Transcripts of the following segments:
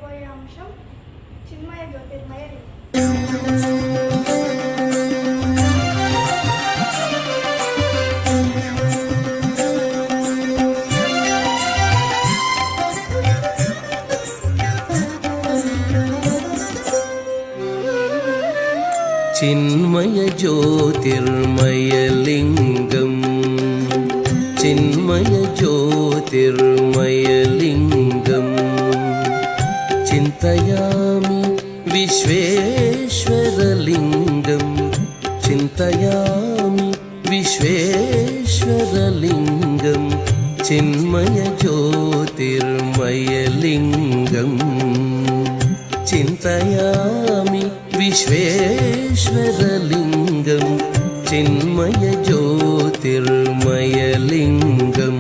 తెలియబోయే అంశం చిన్మయ జ్యోతిర్మయ లింగం. చిన్మయ జ్యోతిర్మయ లింగం చిన్మయ జ్యోతిర్మయ లింగం చింతయామి విశ్వేశ్వరలింగం చింతయామి విశ్వేశ్వరలింగం చిన్మయ జ్యోతిర్మయ లింగం చింతయామి విశ్వేశ్వరలింగం చిన్మయ జ్యోతిర్మయ లింగం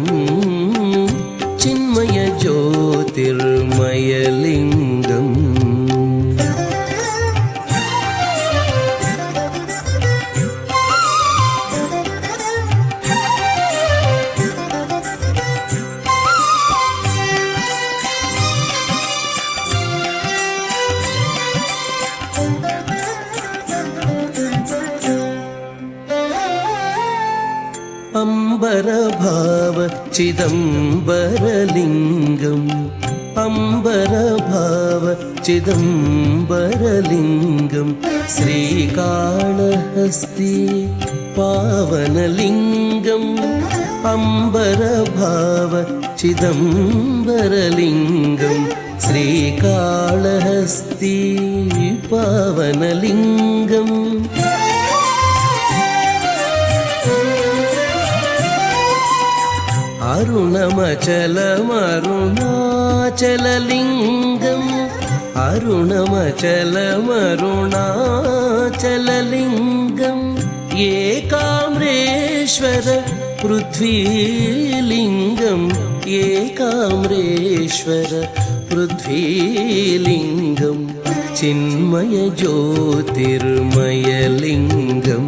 చిన్మయ జ్యోతిర్మయ లింగం. అంబరభావ చిదంబరలింగం అంబరభావ చిదంబరలింగం శ్రీకాళహస్తి పావనలింగం అంబరభావ చిదంబరలింగం శ్రీకాళహస్తి పావనలింగం అరుణమచలమరుణాచలలింగం అరుణమచలమరుణాచలలింగం ఏకామ్రేశ్వర పృథ్వీలింగం ఏకామ్రేశ్వర పృథ్వీలింగం చిన్మయ జ్యోతిర్మయ లింగం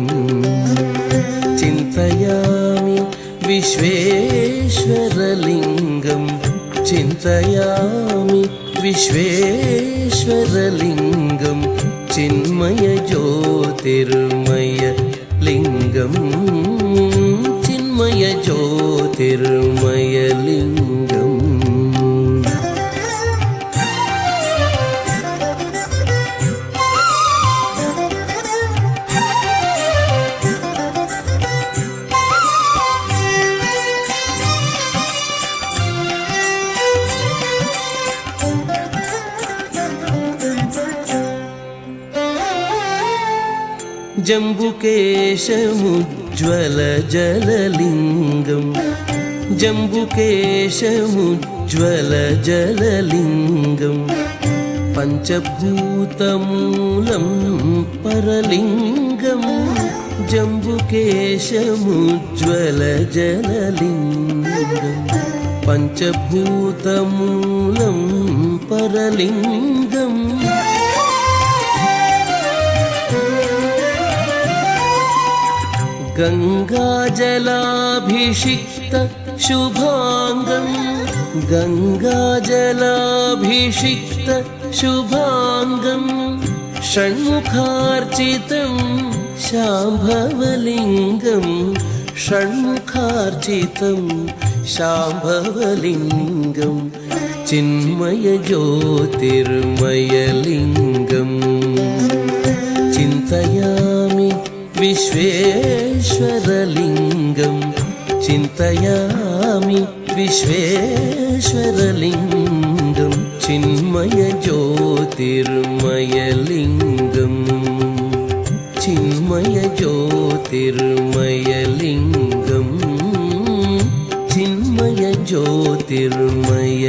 చింతయామి విశ్వేశ్వరలింగం చింతయామి విశ్వేశ్వరలింగం చిన్మయ జ్యోతిర్మయ లింగం చిన్మయ జ్యోతిర్మయ లింగం. జంబుకేశముజ్వలజలలింగం జంబుకేశముజ్వలజలలింగం పంచభూతమూలం పరలింగం జంబుకేశముజ్వలజలలింగం పంచభూతమూలం పరలింగం గంగాజలాభిషిక్త శుభాంగం గంగాజలాభిషిక్త శుభాంగం షణ్ముఖార్చితం శాంభవలింగం షణ్ముఖార్చితం శాంభవలింగం చిన్మయ జ్యోతిర్మయ లింగం చింతయామి విశ్వేశ్వరలింగం చింతయామి విశ్వేశ్వరలింగం చిన్మయ జ్యోతిర్మయ లింగం చిన్మయ జ్యోతిర్మయ లింగం చిన్మయ జ్యోతిర్మయ